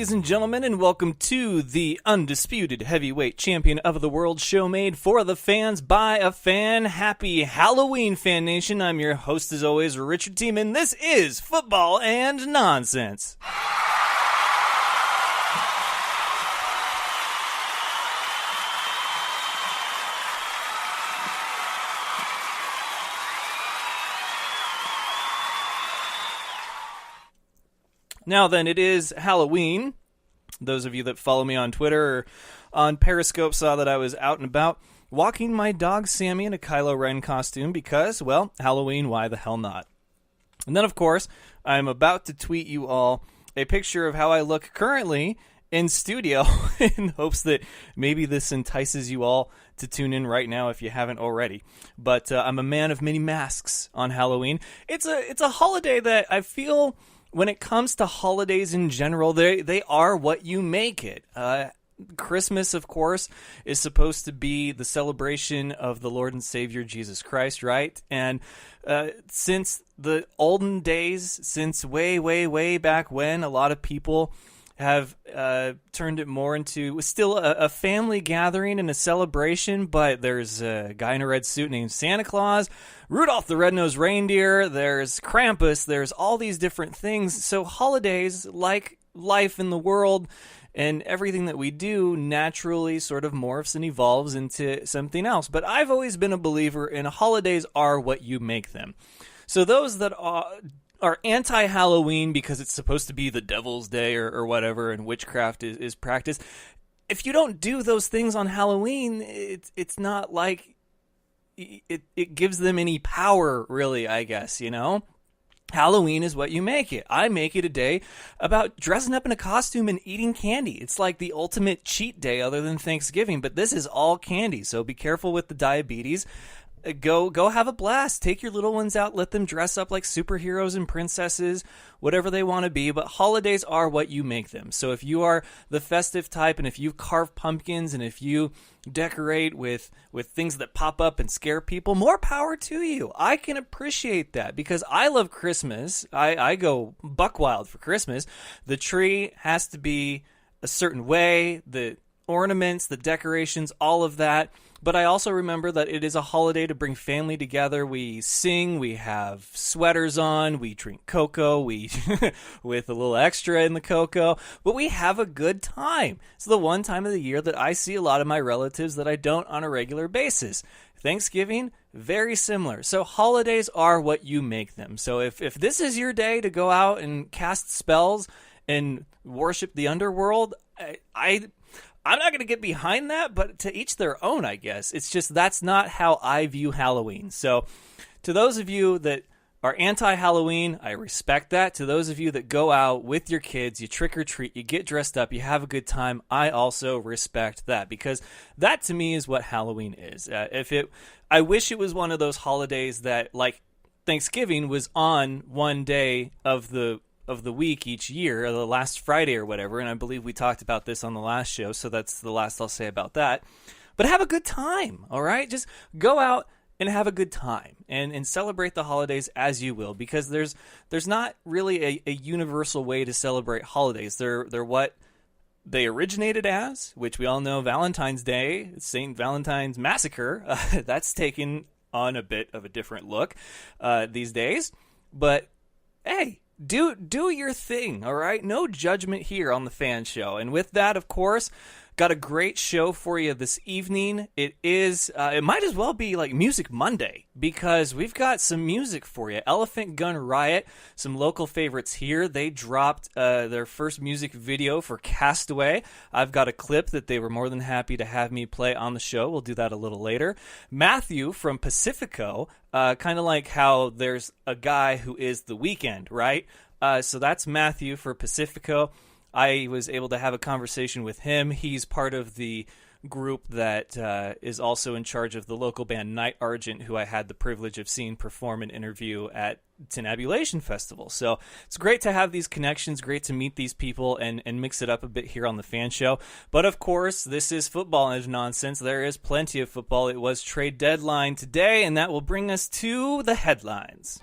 ladies and gentlemen, and welcome to the undisputed heavyweight champion of the world show made for the fans by a fan. Happy Halloween, Fan Nation. I'm your host, as always, Richard Tiemann. This is Football and Nonsense. Now then, it is Halloween. Those of you that follow me on Twitter or on Periscope saw that I was out and about walking my dog Sammy in a Kylo Ren costume because, well, Halloween, why the hell not? And then, of course, I'm about to tweet you all a picture of how I look currently in studio in hopes that maybe this entices you all to tune in right now if you haven't already. But I'm a man of many masks on Halloween. It's a holiday that I feel... when it comes to holidays in general, they are what you make it. Christmas, of course, is supposed to be the celebration of the Lord and Savior Jesus Christ, right? And since the olden days, since way, way, way back when, a lot of people have turned it more into still a family gathering and a celebration, but there's a guy in a red suit named Santa Claus, Rudolph the Red-Nosed Reindeer, there's Krampus, there's all these different things. So holidays, like life in the world and everything that we do, naturally sort of morphs and evolves into something else. But I've always been a believer in holidays are what you make them. So those that are anti-Halloween because it's supposed to be the devil's day or whatever, and witchcraft is practiced. If you don't do those things on Halloween, it's not like it gives them any power, really, I guess, you know? Halloween is what you make it. I make it a day about dressing up in a costume and eating candy. It's like the ultimate cheat day other than Thanksgiving, but this is all candy, so be careful with the diabetes. Go have a blast. Take your little ones out. Let them dress up like superheroes and princesses, whatever they want to be. But holidays are what you make them. So if you are the festive type, and if you carve pumpkins, and if you decorate with things that pop up and scare people, more power to you. I can appreciate that because I love Christmas. I go buck wild for Christmas. The tree has to be a certain way. The ornaments, the decorations, all of that. But I also remember that it is a holiday to bring family together. We sing, we have sweaters on, we drink cocoa, we with a little extra in the cocoa, but we have a good time. It's the one time of the year that I see a lot of my relatives that I don't on a regular basis. Thanksgiving, very similar. So holidays are what you make them. So if this is your day to go out and cast spells and worship the underworld, I'm not going to get behind that, but to each their own, I guess. It's just that's not how I view Halloween. So to those of you that are anti-Halloween, I respect that. To those of you that go out with your kids, you trick or treat, you get dressed up, you have a good time, I also respect that because that to me is what Halloween is. I wish it was one of those holidays that, like Thanksgiving, was on one day of the week each year, or the last Friday or whatever, and I believe we talked about this on the last show, so that's the last I'll say about that. But have a good time, all right? Just go out and have a good time and celebrate the holidays as you will, because there's not really a universal way to celebrate holidays. They're what they originated as, which we all know, Valentine's Day, St. Valentine's Massacre. That's taken on a bit of a different look these days. But, hey, do your thing, all right? No judgment here on the Fan Show. And with that, of course, got a great show for you this evening. It might as well be like Music Monday because we've got some music for you. Elephant Gun Riot, some local favorites here. They dropped their first music video for Castaway. I've got a clip that they were more than happy to have me play on the show. We'll do that a little later. Matthew from Pacifico, kind of like how there's a guy who is The Weeknd, right? So that's Matthew for Pacifico. I was able to have a conversation with him. He's part of the group that is also in charge of the local band Night Argent, who I had the privilege of seeing perform an interview at Tinabulation Festival. So it's great to have these connections, great to meet these people and mix it up a bit here on the Fan Show. But of course, this is Football and Nonsense. There is plenty of football. It was trade deadline today, and that will bring us to the headlines.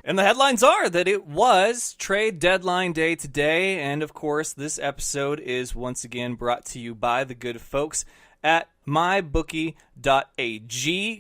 And the headlines are that it was trade deadline day today. And of course, this episode is once again brought to you by the good folks at mybookie.ag.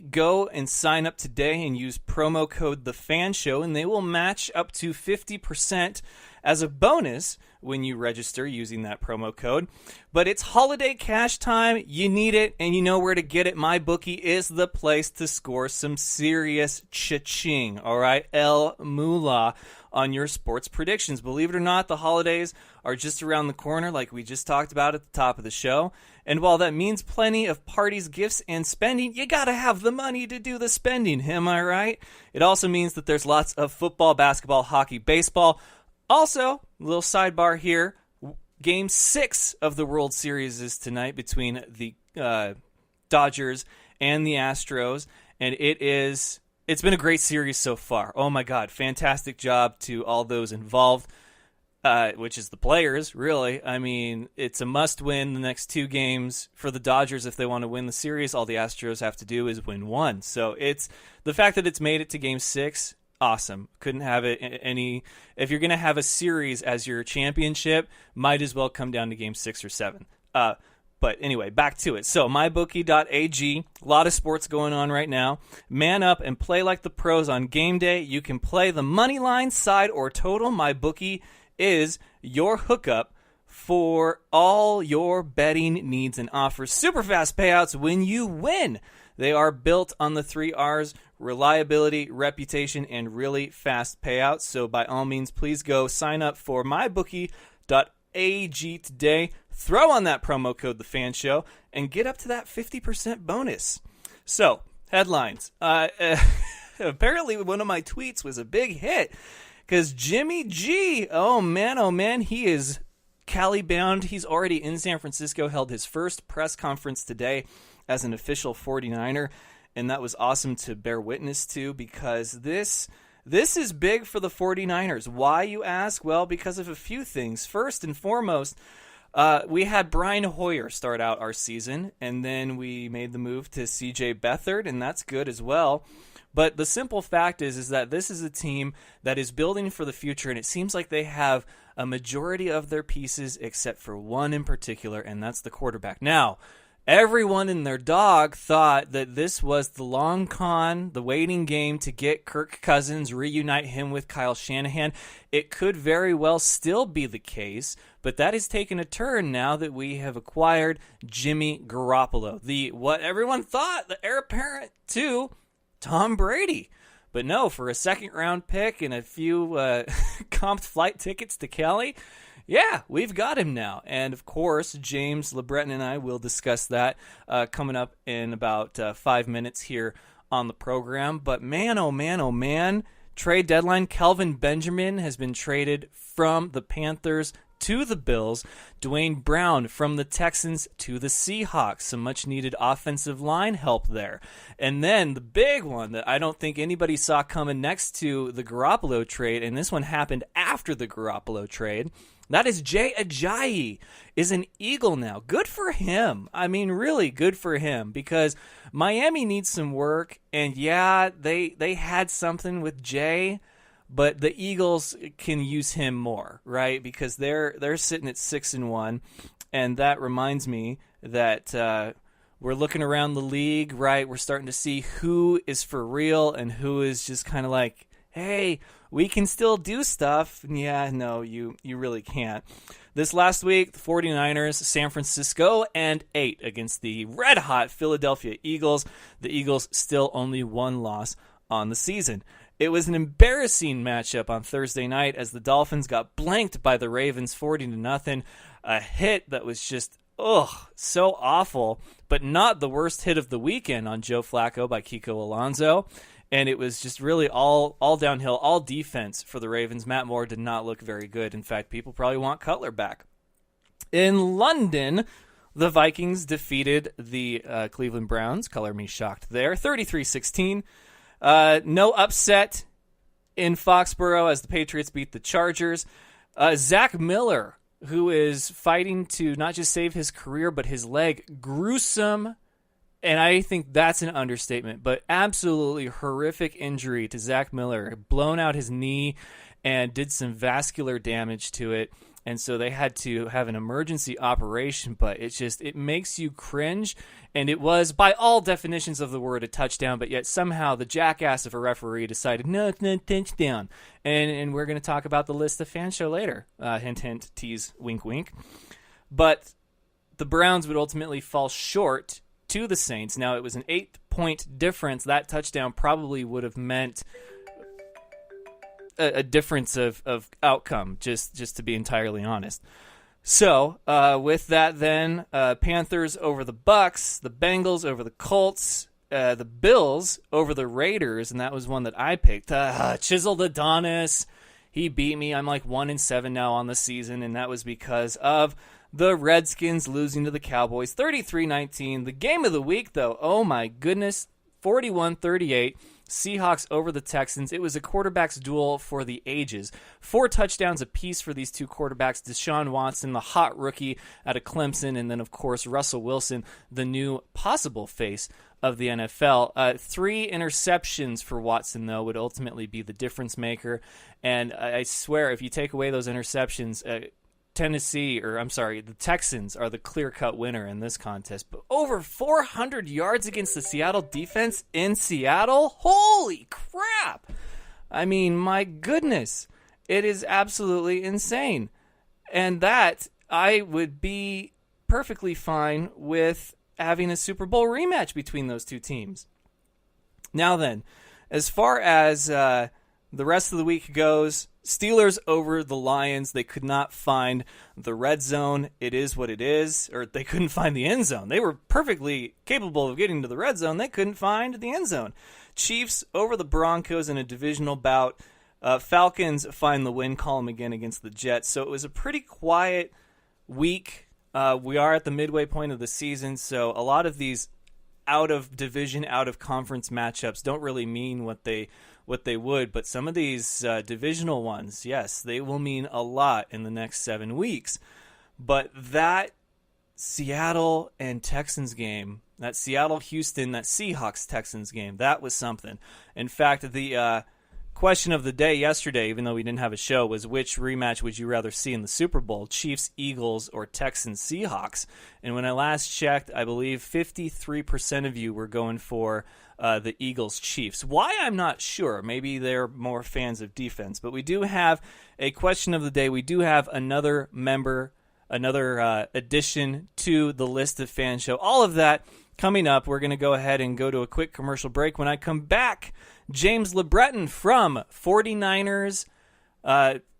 Go and sign up today and use promo code TheFanShow, and they will match up to 50% as a bonus when you register using that promo code. But it's holiday cash time. You need it, and you know where to get it. MyBookie is the place to score some serious cha-ching, all right? El Moolah on your sports predictions. Believe it or not, the holidays are just around the corner, like we just talked about at the top of the show. And while that means plenty of parties, gifts, and spending, you gotta have the money to do the spending, am I right? It also means that there's lots of football, basketball, hockey, baseball. Also, a little sidebar here, Game 6 of the World Series is tonight between the Dodgers and the Astros, and it's been a great series so far. Oh my God, fantastic job to all those involved, which is the players, really. I mean, it's a must-win the next 2 games for the Dodgers if they want to win the series. All the Astros have to do is win 1. So it's the fact that it's made it to Game 6, awesome. Couldn't have it any. If you're going to have a series as your championship, might as well come down to Game 6 or 7. But anyway, back to it. So mybookie.ag, a lot of sports going on right now. Man up and play like the pros on game day. You can play the money line, side, or total. MyBookie is your hookup for all your betting needs and offers super fast payouts when you win. They are built on the 3 R's: reliability, reputation, and really fast payouts. So by all means, please go sign up for mybookie.ag today. Throw on that promo code TheFanShow and get up to that 50% bonus. So, headlines. Apparently one of my tweets was a big hit because Jimmy G, oh man, he is Cali bound. He's already in San Francisco, held his first press conference today as an official 49er, and that was awesome to bear witness to because this is big for the 49ers. Why, you ask? Well, because of a few things. First and foremost, we had Brian Hoyer start out our season, and then we made the move to C.J. Beathard, and that's good as well. But the simple fact is that this is a team that is building for the future, and it seems like they have a majority of their pieces except for one in particular, and that's the quarterback. Now, everyone and their dog thought that this was the long con, the waiting game to get Kirk Cousins, reunite him with Kyle Shanahan. It could very well still be the case, but that has taken a turn now that we have acquired Jimmy Garoppolo, what everyone thought, the heir apparent to Tom Brady. But no, for a second-round pick and a few comped flight tickets to Cali, yeah, we've got him now. And, of course, James, LeBreton, and I will discuss that coming up in about 5 minutes here on the program. But man, oh man, trade deadline. Kelvin Benjamin has been traded from the Panthers to the Bills. Dwayne Brown from the Texans to the Seahawks. Some much-needed offensive line help there. And then the big one that I don't think anybody saw coming next to the Garoppolo trade, and this one happened after the Garoppolo trade, that is Jay Ajayi is an Eagle now. Good for him. I mean, really good for him because Miami needs some work. And yeah, they had something with Jay, but the Eagles can use him more, right? Because they're sitting at 6-1, and that reminds me that we're looking around the league, right? We're starting to see who is for real and who is just kind of like, hey, we can still do stuff. Yeah, no, you really can't. This last week, the 49ers, San Francisco, and 8 against the red-hot Philadelphia Eagles. The Eagles still only 1 loss on the season. It was an embarrassing matchup on Thursday night as the Dolphins got blanked by the Ravens 40-0. A hit that was just, so awful, but not the worst hit of the weekend on Joe Flacco by Kiko Alonso. And it was just really all downhill, all defense for the Ravens. Matt Moore did not look very good. In fact, people probably want Cutler back. In London, the Vikings defeated the Cleveland Browns. Color me shocked there. 33-16. No upset in Foxborough as the Patriots beat the Chargers. Zach Miller, who is fighting to not just save his career, but his leg. Gruesome And I think that's an understatement, but absolutely horrific injury to Zach Miller, blown out his knee and did some vascular damage to it. And so they had to have an emergency operation, but it makes you cringe. And it was, by all definitions of the word, a touchdown, but yet somehow the jackass of a referee decided, no, it's not a touchdown. And we're going to talk about the list of fan show later. Hint, hint, tease, wink, wink. But the Browns would ultimately fall short to the Saints. Now, it was an 8-point difference. That touchdown probably would have meant a difference of outcome, just to be entirely honest. So, with that then, Panthers over the Bucks, the Bengals over the Colts, the Bills over the Raiders, and that was one that I picked. Chiseled Adonis, he beat me. I'm like 1-7 now on the season, and that was because of the Redskins losing to the Cowboys 33-19. The game of the week, though, oh my goodness, 41-38. Seahawks over the Texans. It was a quarterback's duel for the ages. 4 touchdowns apiece for these two quarterbacks. Deshaun Watson, the hot rookie out of Clemson, and then, of course, Russell Wilson, the new possible face of the NFL. 3 interceptions for Watson, though, would ultimately be the difference maker. And I swear, if you take away those interceptions, the Texans are the clear-cut winner in this contest. But over 400 yards against the Seattle defense in Seattle? Holy crap! I mean, my goodness. It is absolutely insane. And that, I would be perfectly fine with having a Super Bowl rematch between those two teams. Now then, as far as the rest of the week goes, Steelers over the Lions. They could not find the red zone. It is what it is. Or they couldn't find the end zone. They were perfectly capable of getting to the red zone. They couldn't find the end zone. Chiefs over the Broncos in a divisional bout. Falcons find the win column again against the Jets. So it was a pretty quiet week. We are at the midway point of the season, so a lot of these out-of-division, out-of-conference matchups don't really mean what they would, but some of these divisional ones, yes, they will mean a lot in the next 7 weeks. But that Seattle and Texans game, that Seattle-Houston, that Seahawks-Texans game, that was something. In fact, the question of the day yesterday, even though we didn't have a show, was which rematch would you rather see in the Super Bowl, Chiefs-Eagles or Texans-Seahawks? And when I last checked, I believe 53% of you were going for the Eagles-Chiefs. Why, I'm not sure. Maybe they're more fans of defense. But we do have a question of the day. We do have another member, another addition to the list of fan show. All of that coming up. We're going to go ahead and go to a quick commercial break. When I come back, James LeBreton from 49ers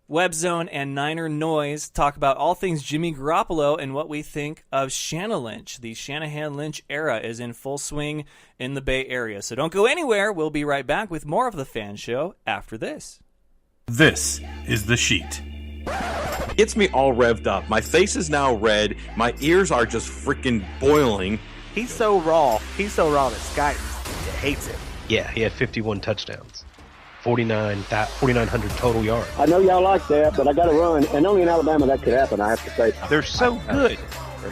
Web Zone and Niner Noise talk about all things Jimmy Garoppolo and what we think of Shanna Lynch. The Shanahan-Lynch era is in full swing in the Bay Area. So don't go anywhere. We'll be right back with more of the fan show after this. This is The Sheet. Gets me all revved up. My face is now red. My ears are just freaking boiling. He's so raw that Sky hates him. Yeah, he had 51 touchdowns, 4,900 total yards. I know y'all like that, but I got to run. And only in Alabama that could happen, I have to say. They're so good,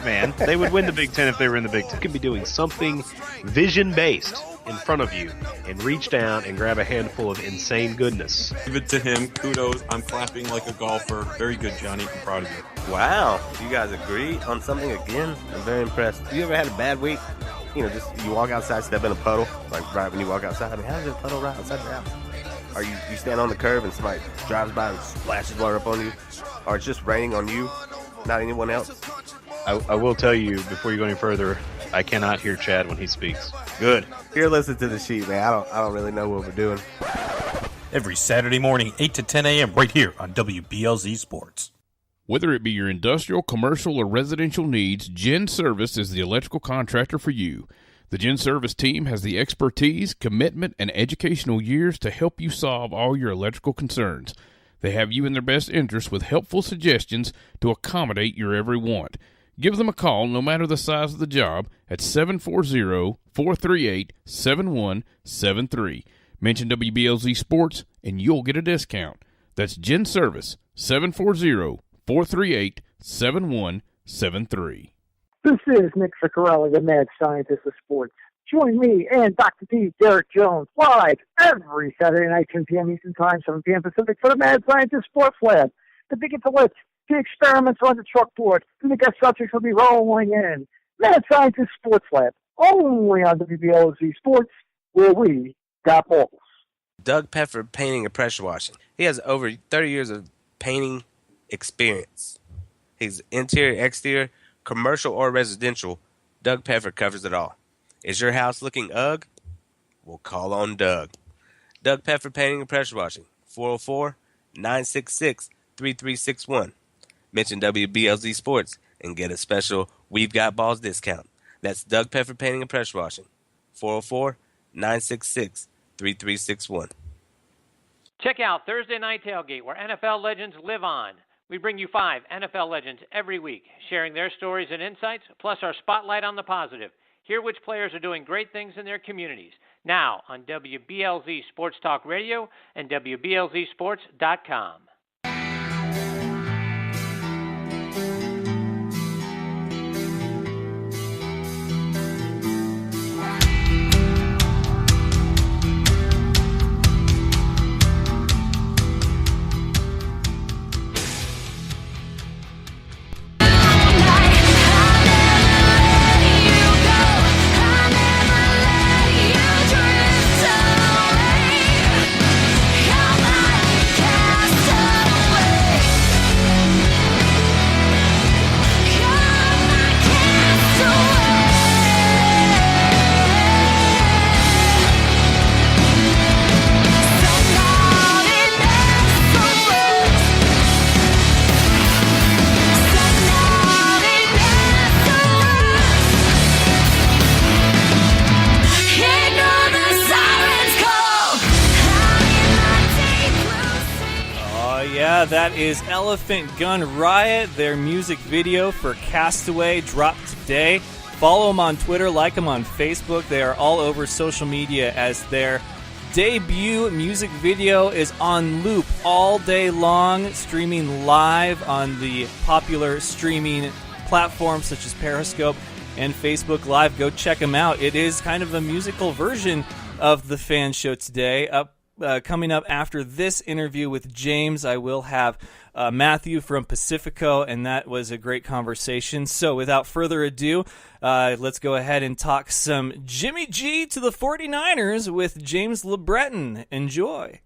man. They would win the Big Ten if they were in the Big Ten. You could be doing something vision-based in front of you and reach down and grab a handful of insane goodness. Give it to him. Kudos. I'm clapping like a golfer. Very good, Johnny. I'm proud of you. Wow. You guys agree on something again? I'm very impressed. You ever had a bad week? You know, just you walk outside, step in a puddle, like right when you walk outside. I mean, how's there a puddle right outside your house? Or you stand on the curb and somebody drives by and splashes water up on you? Or it's just raining on you, not anyone else? I will tell you, before you go any further, I cannot hear Chad when he speaks. Good. Here, listen to the sheet, man. I don't really know what we're doing. Every Saturday morning, 8 to 10 a.m. right here on WBLZ Sports. Whether it be your industrial, commercial, or residential needs, Gen Service is the electrical contractor for you. The Gen Service team has the expertise, commitment, and educational years to help you solve all your electrical concerns. They have you in their best interest with helpful suggestions to accommodate your every want. Give them a call, no matter the size of the job, at 740-438-7173. Mention WBLZ Sports, and you'll get a discount. That's Gen Service, 740-438-7173. This is Nick Ficarelli, the mad scientist of sports. Join me and Dr. D, Derek Jones, live every Saturday night, 10 p.m. Eastern Time, 7 p.m. Pacific, for the Mad Scientist Sports Lab. The big intellects, the experiments on the chalkboard, and the guest subjects will be rolling in. Mad Scientist Sports Lab, only on WBLZ Sports, where we got balls. Doug Peffer Painting and Pressure Washing. He has over 30 years of painting experience. He's interior, exterior, commercial, or residential. Doug Peffer covers it all. Is your house looking ugh? We'll call on Doug. Doug Peffer Painting and Pressure Washing. 404-966-3361. Mention WBLZ Sports and get a special We've Got Balls discount. That's Doug Peffer Painting and Pressure Washing. 404-966-3361. Check out Thursday Night Tailgate, where NFL legends live on. We bring you 5 NFL legends every week, sharing their stories and insights, plus our spotlight on the positive. Hear which players are doing great things in their communities. Now on WBLZ Sports Talk Radio and WBLZSports.com. That is Elephant Gun Riot. Their music video for Castaway dropped today. Follow them on Twitter, like them on Facebook. They are all over social media as their debut music video is on loop all day long, streaming live on the popular streaming platforms such as Periscope and Facebook Live. Go check them out. It is kind of a musical version of the F.A.N show today. Coming up after this interview with James, I will have Matthew from Pacifico, and that was a great conversation. So without further ado, let's go ahead and talk some Jimmy G to the 49ers with James LeBreton. Enjoy.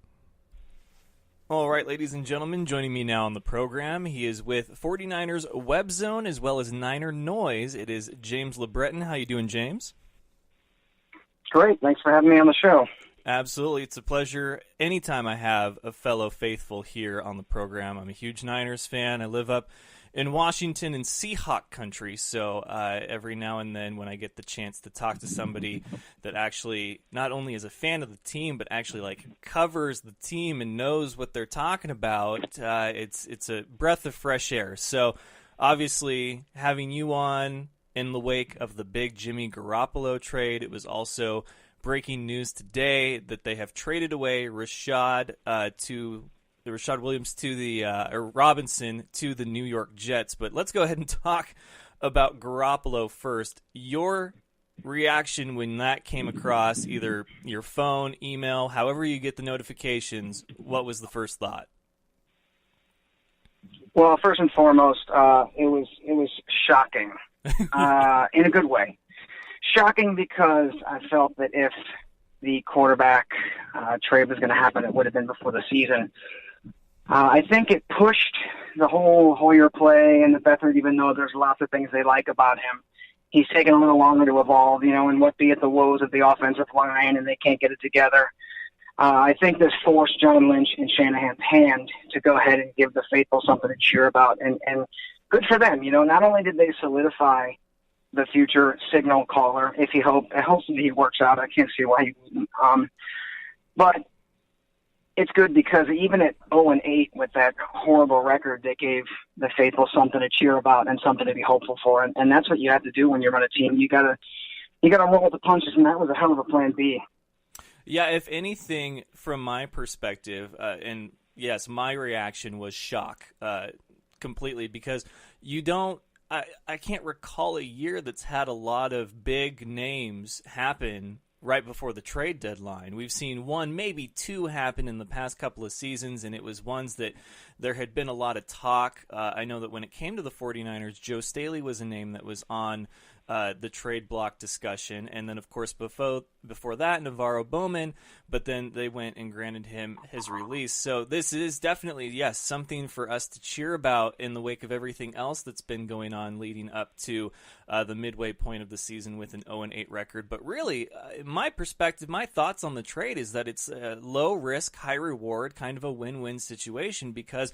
All right, ladies and gentlemen, joining me now on the program, he is with 49ers Web Zone as well as Niner Noise. It is James LeBreton. How you doing, James? Great. Thanks for having me on the show. Absolutely. It's a pleasure anytime I have a fellow faithful here on the program. I'm a huge Niners fan. I live up in Washington in Seahawk country, so every now and then when I get the chance to talk to somebody that actually not only is a fan of the team, but actually like covers the team and knows what they're talking about, it's a breath of fresh air. So obviously having you on in the wake of the big Jimmy Garoppolo trade, it was also breaking news today that they have traded away Rashad Williams to the or Robinson to the New York Jets. But let's go ahead and talk about Garoppolo first. Your reaction when that came across, either your phone, email, however you get the notifications, what was the first thought? Well, first and foremost, it was shocking in a good way. Shocking because I felt that if the quarterback trade was going to happen, it would have been before the season. I think it pushed the whole Hoyer play and the Beathard, even though there's lots of things they like about him. He's taken a little longer to evolve, and what be it the woes of the offensive line and they can't get it together. I think this forced John Lynch and Shanahan's hand to go ahead and give the faithful something to cheer about. And good for them. Not only did they solidify the future signal caller, if he hopes that he works out. I can't see why he wouldn't. But it's good because even at 0-8 with that horrible record, they gave the faithful something to cheer about and something to be hopeful for. And that's what you have to do when you're on a team. You gotta roll with the punches, and that was a hell of a plan B. Yeah, if anything, from my perspective, and yes, my reaction was shock completely, because you don't I can't recall a year that's had a lot of big names happen right before the trade deadline. We've seen one, maybe two happen in the past couple of seasons, and it was ones that there had been a lot of talk. I know that when it came to the 49ers, Joe Staley was a name that was on the trade block discussion, and then of course before that Navarro Bowman, but then they went and granted him his release. So this is definitely, yes, something for us to cheer about in the wake of everything else that's been going on leading up to the midway point of the season with an 0-8 record. But really, my perspective, my thoughts on the trade is that it's a low risk, high reward, kind of a win-win situation, because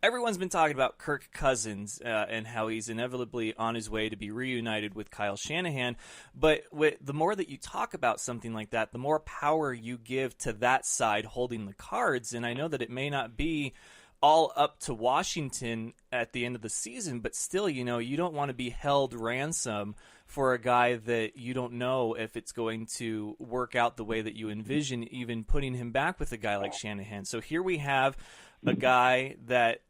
everyone's been talking about Kirk Cousins and how he's inevitably on his way to be reunited with Kyle Shanahan. But the more that you talk about something like that, the more power you give to that side holding the cards. And I know that it may not be all up to Washington at the end of the season, but still, you don't want to be held ransom for a guy that you don't know if it's going to work out the way that you envision, even putting him back with a guy like Shanahan. So here we have a guy that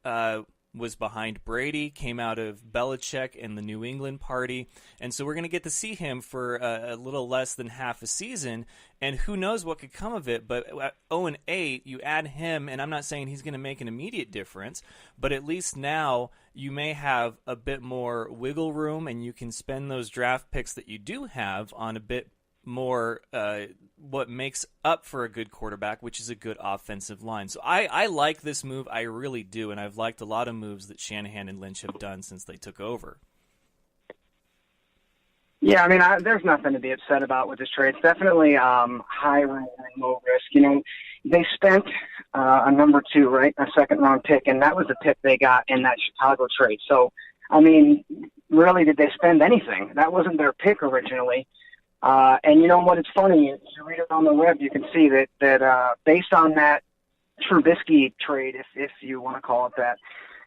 was behind Brady, came out of Belichick and the New England party, and so we're going to get to see him for a little less than half a season, and who knows what could come of it. But at 0-8, you add him, and I'm not saying he's going to make an immediate difference, but at least now you may have a bit more wiggle room, and you can spend those draft picks that you do have on a bit more what makes up for a good quarterback, which is a good offensive line. So I like this move. I really do, and I've liked a lot of moves that Shanahan and Lynch have done since they took over. Yeah, I mean, there's nothing to be upset about with this trade. It's definitely high reward, low risk. They spent a number 2, right, a second-round pick, and that was the pick they got in that Chicago trade. So, I mean, really, did they spend anything? That wasn't their pick originally. And you know what? It's funny. If you read it on the web, you can see that based on that Trubisky trade, if you want to call it that,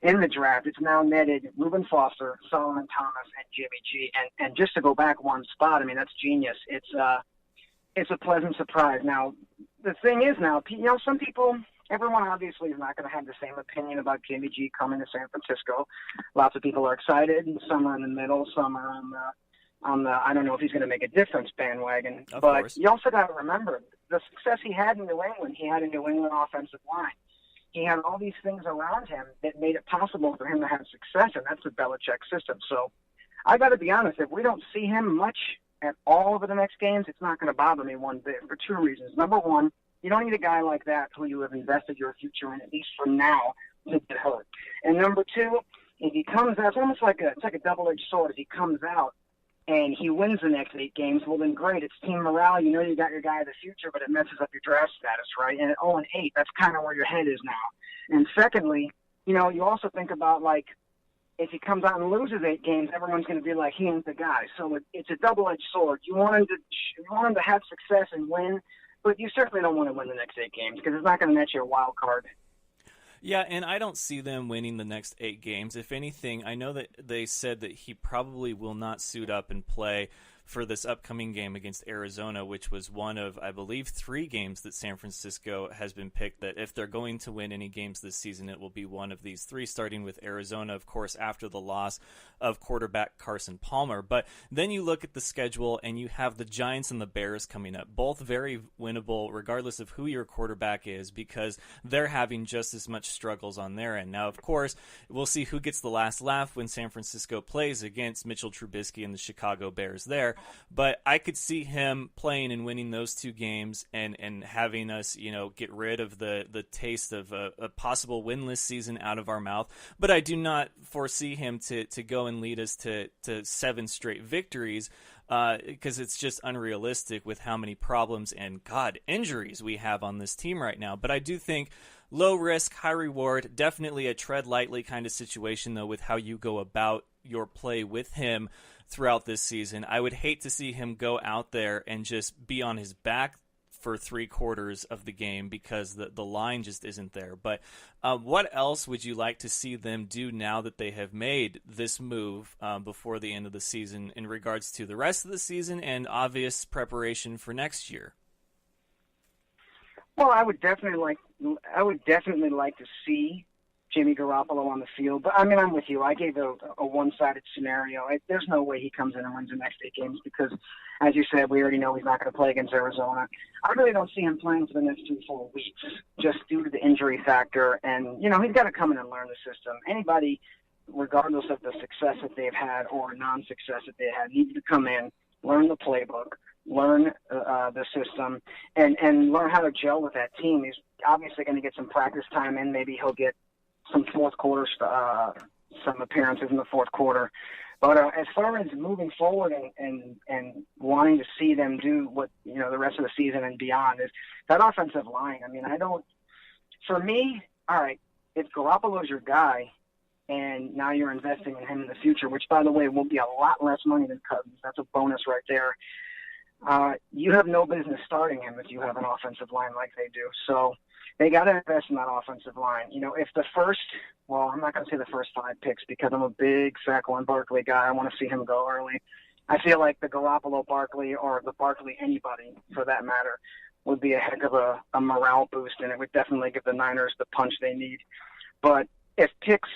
in the draft, it's now netted Reuben Foster, Solomon Thomas, and Jimmy G. And just to go back one spot, I mean, that's genius. It's a pleasant surprise. Now, the thing is now, some people, everyone obviously is not going to have the same opinion about Jimmy G coming to San Francisco. Lots of people are excited, and some are in the middle, some are on the I don't know if he's going to make a difference bandwagon. Of but course. You also got to remember the success he had in New England. He had a New England offensive line. He had all these things around him that made it possible for him to have success, and that's the Belichick system. So I got to be honest, if we don't see him much at all over the next games, it's not going to bother me one bit for 2 reasons. Number one, you don't need a guy like that who you have invested your future in, at least for now, to get hurt. And number two, if he comes out, it's like a double-edged sword. If he comes out and he wins the next 8 games, well, then great. It's team morale. You know you got your guy of the future, but it messes up your draft status, right? And at 0-8, that's kind of where your head is now. And secondly, you also think about, like, if he comes out and loses 8 games, everyone's going to be like, he ain't the guy. So it's a double-edged sword. You want him to have success and win, but you certainly don't want to win the next 8 games because it's not going to net you a wild card. Yeah, and I don't see them winning the next 8 games. If anything, I know that they said that he probably will not suit up and play for this upcoming game against Arizona, which was one of, I believe, 3 games that San Francisco has been picked, that if they're going to win any games this season, it will be one of these 3, starting with Arizona, of course, after the loss of quarterback Carson Palmer. But then you look at the schedule, and you have the Giants and the Bears coming up, both very winnable, regardless of who your quarterback is, because they're having just as much struggles on their end. Now, of course, we'll see who gets the last laugh when San Francisco plays against Mitchell Trubisky and the Chicago Bears there. But I could see him playing and winning those 2 games and having us, get rid of the taste of a possible winless season out of our mouth. But I do not foresee him to go and lead us to 7 straight victories because it's just unrealistic with how many problems and, injuries we have on this team right now. But I do think low risk, high reward, definitely a tread lightly kind of situation, though, with how you go about your play with him throughout this season. I would hate to see him go out there and just be on his back for 3/4 of the game because the line just isn't there. But what else would you like to see them do now that they have made this move before the end of the season in regards to the rest of the season and obvious preparation for next year? Well, I would definitely like to see Jimmy Garoppolo on the field. But, I mean, I'm with you. I gave a one-sided scenario. There's no way he comes in and wins the next 8 games because, as you said, we already know he's not going to play against Arizona. I really don't see him playing for the next 3-4 weeks just due to the injury factor. And, he's got to come in and learn the system. Anybody, regardless of the success that they've had or non-success that they had, needs to come in, learn the playbook, learn the system, and learn how to gel with that team. He's obviously going to get some practice time in. Maybe he'll get some fourth quarter, some appearances in the fourth quarter. But as far as moving forward and wanting to see them do what, the rest of the season and beyond is that offensive line. I mean, for me, all right, if Garoppolo's your guy and now you're investing in him in the future, which, by the way, will be a lot less money than Cousins. That's a bonus right there. You have no business starting him if you have an offensive line like they do. So they got to invest in that offensive line. If the first, well, I'm not going to say the first 5 picks because I'm a big Saquon Barkley guy. I want to see him go early. I feel like the Garoppolo Barkley or the Barkley anybody, for that matter, would be a heck of a morale boost, and it would definitely give the Niners the punch they need. But if picks,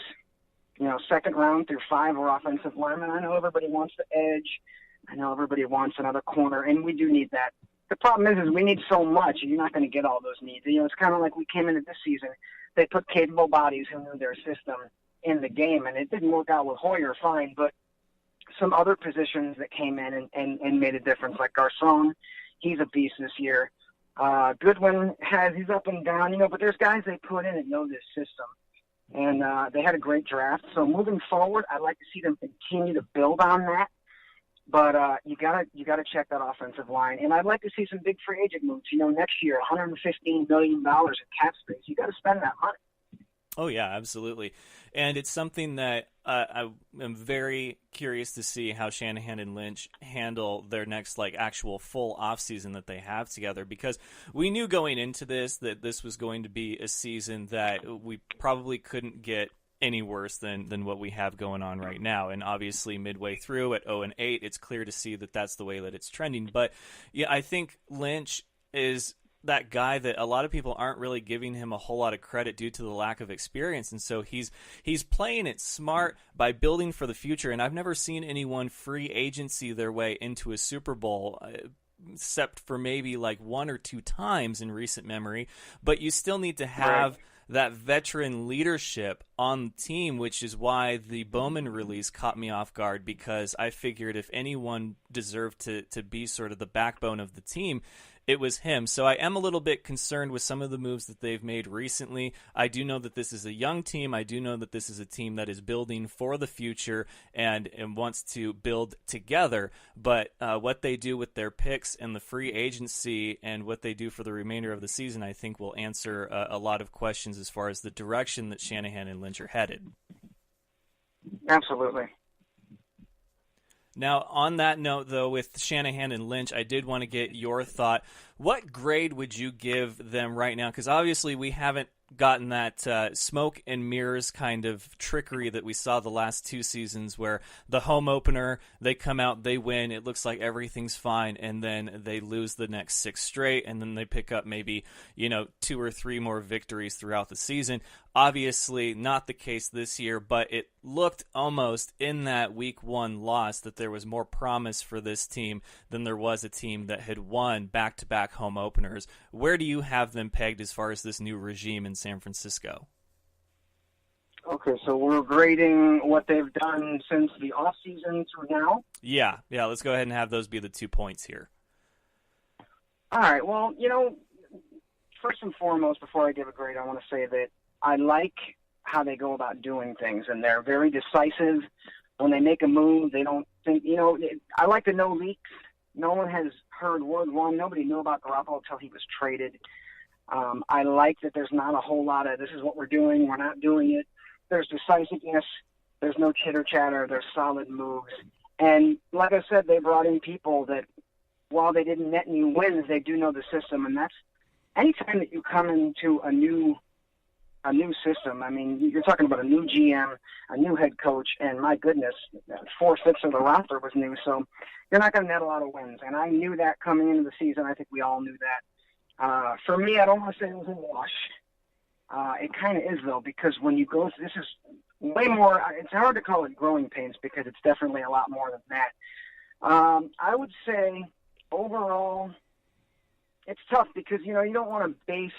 second round through 5 are offensive linemen, I know everybody wants the edge. I know everybody wants another corner, and we do need that. The problem is we need so much, and you're not going to get all those needs. It's kind of like we came into this season. They put capable bodies who knew their system in the game, and it didn't work out with Hoyer, fine, but some other positions that came in and made a difference, like Garcon, he's a beast this year. Goodwin he's up and down, but there's guys they put in that know this system. And they had a great draft. So moving forward, I'd like to see them continue to build on that. But you gotta check that offensive line, and I'd like to see some big free agent moves. Next year, $115 million in cap space. You got to spend that money. Oh yeah, absolutely, and it's something that I am very curious to see how Shanahan and Lynch handle their next actual full off season that they have together, because we knew going into this that this was going to be a season that we probably couldn't get any worse than what we have going on right now. And obviously midway through at 0-8, it's clear to see that that's the way that it's trending. But yeah, I think Lynch is that guy that a lot of people aren't really giving him a whole lot of credit due to the lack of experience. And so he's playing it smart by building for the future. And I've never seen anyone free agency their way into a Super Bowl, except for maybe 1 or 2 times in recent memory. But you still need to have that veteran leadership on the team, which is why the Bowman release caught me off guard, because I figured if anyone deserved to be sort of the backbone of the team, it was him. So I am a little bit concerned with some of the moves that they've made recently. I do know that this is a young team. I do know that this is a team that is building for the future and wants to build together. But what they do with their picks and the free agency and what they do for the remainder of the season, I think will answer a lot of questions as far as the direction that Shanahan and Lynch are headed. Absolutely. Now, on that note, though, with Shanahan and Lynch, I did want to get your thought. What grade would you give them right now? Because obviously we haven't gotten that smoke and mirrors kind of trickery that we saw the last 2 seasons, where the home opener, they come out, they win, it looks like everything's fine, and then they lose the next 6 straight, and then they pick up maybe 2 or 3 more victories throughout the season. Obviously not the case this year, but it looked almost in that week 1 loss that there was more promise for this team than there was a team that had won back-to-back home openers. Where do you have them pegged as far as this new regime in San Francisco? Okay, so we're grading what they've done since the offseason through now? Yeah, let's go ahead and have those be the 2 points here. All right, well, first and foremost, before I give a grade, I want to say that I like how they go about doing things, and they're very decisive. When they make a move, they don't think, I like the no leaks. No one has heard word one. Nobody knew about Garoppolo until he was traded. I like that there's not a whole lot of, this is what we're doing, we're not doing it. There's decisiveness. There's no chitter-chatter. There's solid moves. And like I said, they brought in people that, while they didn't net any wins, they do know the system. And that's, anytime that you come into a new system, I mean, you're talking about a new GM, a new head coach, and my goodness, 4/5 of the roster was new. So you're not going to net a lot of wins. And I knew that coming into the season. I think we all knew that. For me, I don't want to say it was a wash. It kind of is, though, because when you go through, this is way more, it's hard to call it growing pains because it's definitely a lot more than that. I would say overall, it's tough because, you don't want to base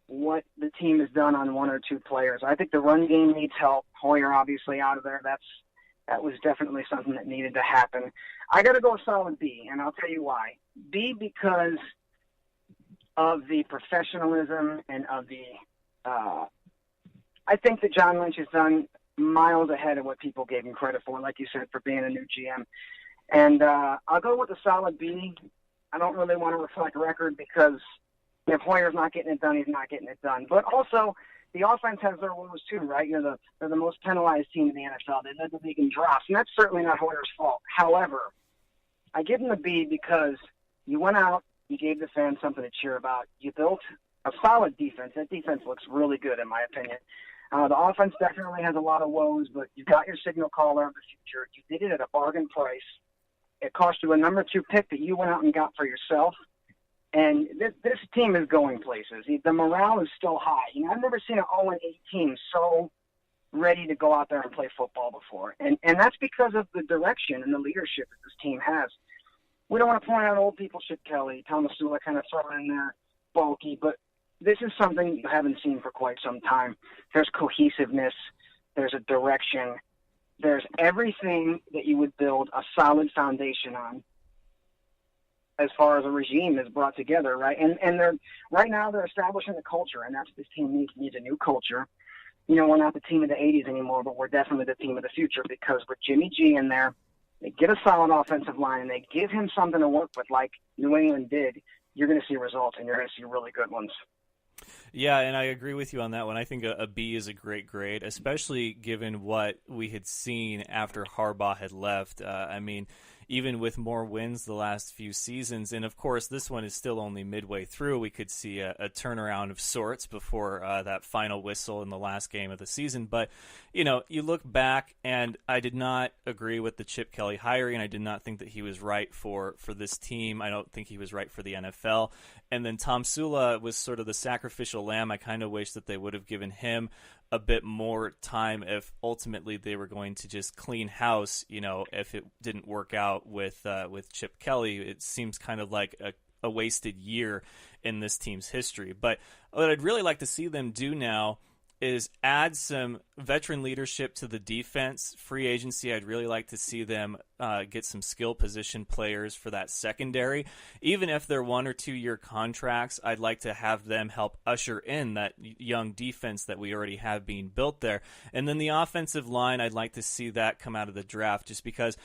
what the team has done on one or two players. I think the run game needs help. Hoyer obviously out of there. That was definitely something that needed to happen. I got to go a solid B, and I'll tell you why. B, because of the professionalism and of the I think that John Lynch has done miles ahead of what people gave him credit for, like you said, for being a new GM. And I'll go with a solid B. I don't really want to reflect record because if Hoyer's not getting it done, he's not getting it done. But also, the offense has their woes too, right? They're the most penalized team in the NFL. They led the league in drops, and that's certainly not Hoyer's fault. However, I give them a B because you went out, you gave the fans something to cheer about. You built a solid defense. That defense looks really good, in my opinion. The offense definitely has a lot of woes, but you got your signal caller of the future. You did it at a bargain price. It cost you a number 2 pick that you went out and got for yourself. And this team is going places. The morale is still high. I've never seen an 0-8 team so ready to go out there and play football before. And that's because of the direction and the leadership that this team has. We don't want to point out old people, Chip Kelly, Thomas Sula kind of thrown in there, bulky, but this is something you haven't seen for quite some time. There's cohesiveness. There's a direction. There's everything that you would build a solid foundation on as far as a regime is brought together, right? And right now they're establishing a culture, and that's what this team needs a new culture. We're not the team of the 80s anymore, but we're definitely the team of the future because with Jimmy G in there, they get a solid offensive line, and they give him something to work with like New England did. You're going to see results, and you're going to see really good ones. Yeah, and I agree with you on that one. I think a B is a great grade, especially given what we had seen after Harbaugh had left. Even with more wins the last few seasons, and of course this one is still only midway through, we could see a turnaround of sorts before that final whistle in the last game of the season. But, you look back, and I did not agree with the Chip Kelly hiring. I did not think that he was right for this team. I don't think he was right for the NFL. And then Tom Sula was sort of the sacrificial lamb. I kind of wish that they would have given him a bit more time if ultimately they were going to just clean house, if it didn't work out with Chip Kelly. It seems kind of like a wasted year in this team's history. But what I'd really like to see them do now is add some veteran leadership to the defense. Free agency, I'd really like to see them get some skill position players for that secondary. Even if they're 1 or 2 year contracts, I'd like to have them help usher in that young defense that we already have being built there. And then the offensive line, I'd like to see that come out of the draft just because,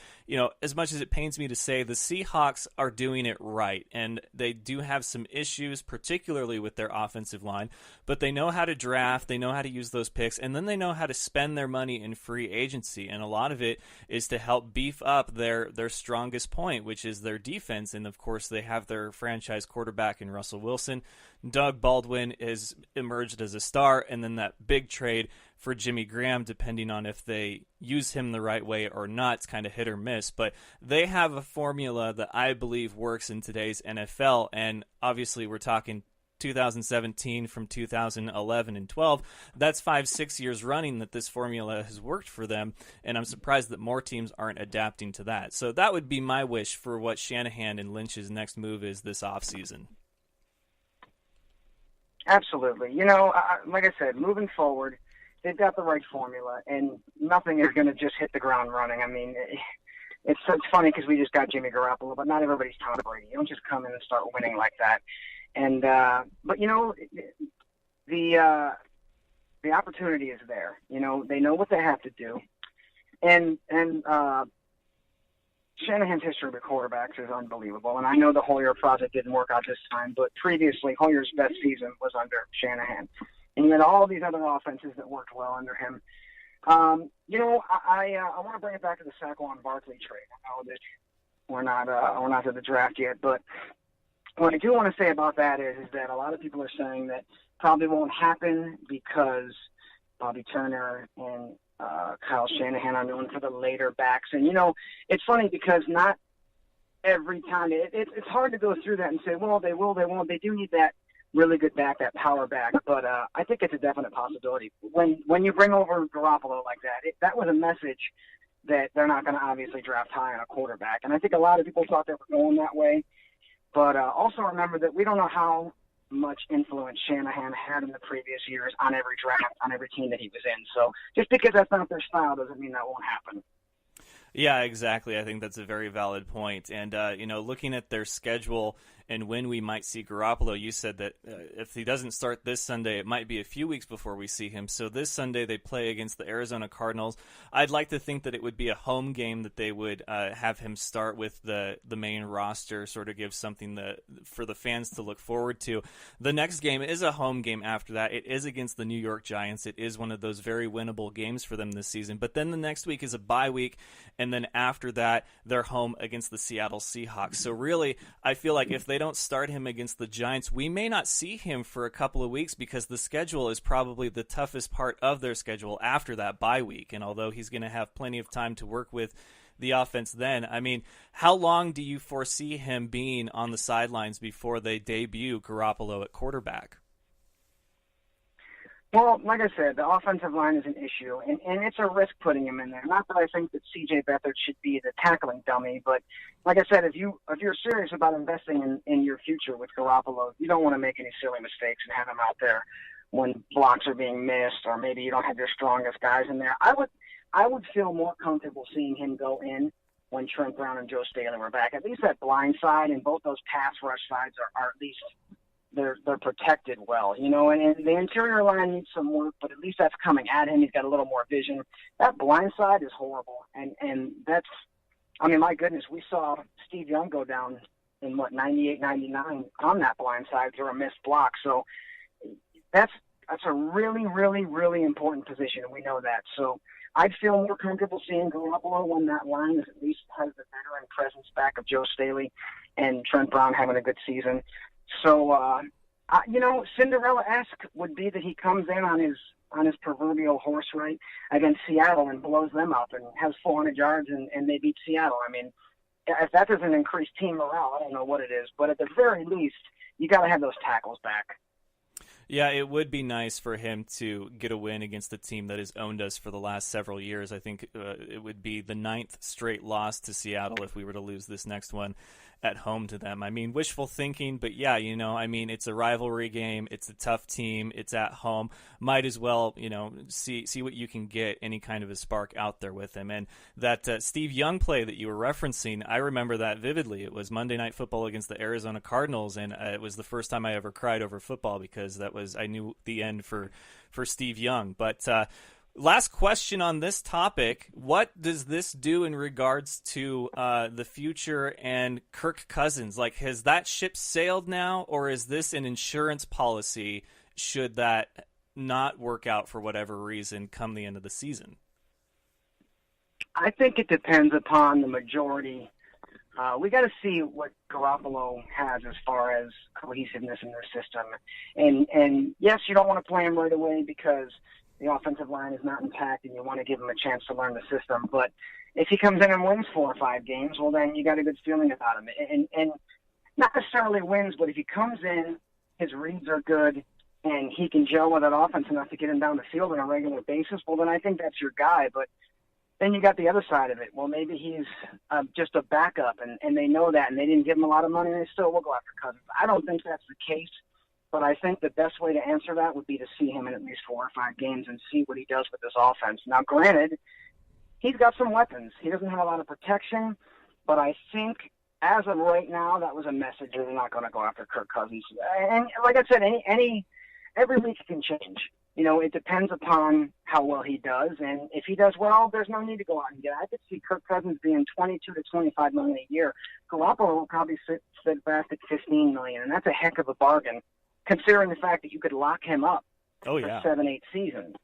as much as it pains me to say, the Seahawks are doing it right. And they do have some issues, particularly with their offensive line, but they know how to draft, they know how to use those picks, and then they know how to spend their money in free agency. And a lot of it is to help beef up their strongest point, which is their defense. And of course they have their franchise quarterback in Russell Wilson. Doug Baldwin has emerged as a star, and then that big trade for Jimmy Graham, depending on if they use him the right way or not, it's kind of hit or miss. But they have a formula that I believe works in today's NFL, and obviously we're talking 2017 from 2011 and 12. That's 5-6 years running that this formula has worked for them, and I'm surprised that more teams aren't adapting to that. So that would be my wish for what Shanahan and Lynch's next move is this offseason. Absolutely. Like I said, moving forward, they've got the right formula, and nothing is going to just hit the ground running. It's funny because we just got Jimmy Garoppolo, but not everybody's Tom Brady. You don't just come in and start winning like that. And but the opportunity is there. They know what they have to do, and Shanahan's history with quarterbacks is unbelievable. And I know the Hoyer project didn't work out this time, but previously Hoyer's best season was under Shanahan, and you had all these other offenses that worked well under him. I want to bring it back to the Saquon Barkley trade. I know that we're not to the draft yet, but what I do want to say about that is that a lot of people are saying that probably won't happen because Bobby Turner and Kyle Shanahan are known for the later backs. And, it's funny because not every time it's hard to go through that and say, well, they will, they won't. They do need that really good back, that power back. But I think it's a definite possibility. When you bring over Garoppolo like that, that was a message that they're not going to obviously draft high on a quarterback. And I think a lot of people thought they were going that way. But also remember that we don't know how much influence Shanahan had in the previous years on every draft, on every team that he was in. So just because that's not their style doesn't mean that won't happen. Yeah, exactly. I think that's a very valid point. And, looking at their schedule and when we might see Garoppolo, you said that if he doesn't start this Sunday, it might be a few weeks before we see him. So this Sunday they play against the Arizona Cardinals. I'd like to think that it would be a home game that they would have him start with the main roster, sort of give something for the fans to look forward to. The next game is a home game after that. It is against the New York Giants. It is one of those very winnable games for them this season. But then the next week is a bye week, and then after that, they're home against the Seattle Seahawks. So really, I feel like if they don't start him against the Giants, we may not see him for a couple of weeks because the schedule is probably the toughest part of their schedule after that bye week. And although he's going to have plenty of time to work with the offense then, I mean, how long do you foresee him being on the sidelines before they debut Garoppolo at quarterback? Well, like I said, the offensive line is an issue, and it's a risk putting him in there. Not that I think that C.J. Beathard should be the tackling dummy, but like I said, if you're serious about investing in your future with Garoppolo, you don't want to make any silly mistakes and have him out there when blocks are being missed, or maybe you don't have your strongest guys in there. I would feel more comfortable seeing him go in when Trent Brown and Joe Staley were back. At least that blind side and both those pass rush sides are at least they're protected well, and the interior line needs some work, but at least that's coming at him. He's got a little more vision. That blind side is horrible, and that's, I mean, my goodness, we saw Steve Young go down in 98, 99 on that blind side through a missed block. So that's a really, really, really important position, and we know that. So I'd feel more comfortable seeing Garoppolo when that line is at least has the veteran presence back of Joe Staley and Trent Brown having a good season. So, Cinderella-esque would be that he comes in on his proverbial horse, right, against Seattle and blows them up and has 400 yards and they beat Seattle. I mean, if that doesn't increase team morale, I don't know what it is. But at the very least, you got to have those tackles back. Yeah, it would be nice for him to get a win against a team that has owned us for the last several years. I think it would be the 9th straight loss to Seattle if we were to lose this next one at home to them. I mean, wishful thinking, but yeah, it's a rivalry game. It's a tough team. It's at home. Might as well, see what you can get, any kind of a spark out there with him. And that Steve Young play that you were referencing, I remember that vividly. It was Monday Night Football against the Arizona Cardinals, and it was the first time I ever cried over football because I knew the end for Steve Young. But last question on this topic. What does this do in regards to the future and Kirk Cousins? Like, has that ship sailed now, or is this an insurance policy should that not work out for whatever reason come the end of the season? I think it depends upon the majority. We got to see what Garoppolo has as far as cohesiveness in their system. And yes, you don't want to play him right away because the offensive line is not intact and you want to give him a chance to learn the system. But if he comes in and wins 4 or 5 games, well, then you got a good feeling about him. And not necessarily wins, but if he comes in, his reads are good, and he can gel with that offense enough to get him down the field on a regular basis, well, then I think that's your guy. But then you got the other side of it. Well, maybe he's just a backup, and they know that, and they didn't give him a lot of money, and they still will go after Cousins. I don't think that's the case. But I think the best way to answer that would be to see him in at least 4 or 5 games and see what he does with this offense. Now, granted, he's got some weapons. He doesn't have a lot of protection, but I think as of right now, that was a message that they're not going to go after Kirk Cousins. And like I said, every week it can change. It depends upon how well he does, and if he does well, there's no need to go out and get it. I could see Kirk Cousins being $22 to $25 million a year. Garoppolo will probably sit back at $15 million, and that's a heck of a bargain, considering the fact that you could lock him up for 7-8 seasons.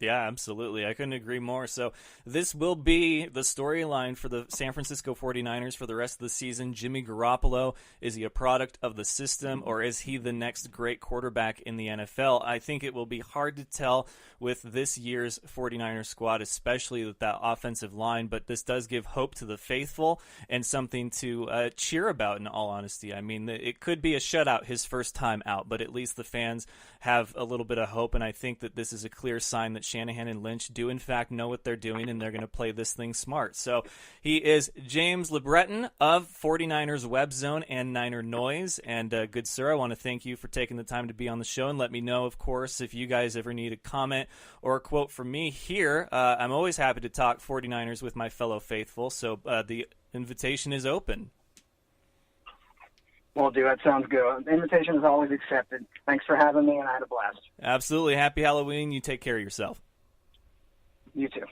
Yeah, absolutely. I couldn't agree more. So this will be the storyline for the San Francisco 49ers for the rest of the season. Jimmy Garoppolo, is he a product of the system, or is he the next great quarterback in the NFL? I think it will be hard to tell with this year's 49ers squad, especially with that offensive line, but this does give hope to the faithful and something to cheer about, in all honesty. I mean, it could be a shutout his first time out, but at least the fans have a little bit of hope, and I think that this is a clear sign that Shanahan and Lynch do in fact know what they're doing, and they're going to play this thing smart. So he is James LeBreton of 49ers Web Zone and Niner Noise. And good sir, I want to thank you for taking the time to be on the show, and let me know, of course, if you guys ever need a comment or a quote from me here. I'm always happy to talk 49ers with my fellow faithful, so the invitation is open. Will do. That sounds good. The invitation is always accepted. Thanks for having me, and I had a blast. Absolutely. Happy Halloween. You take care of yourself. You too.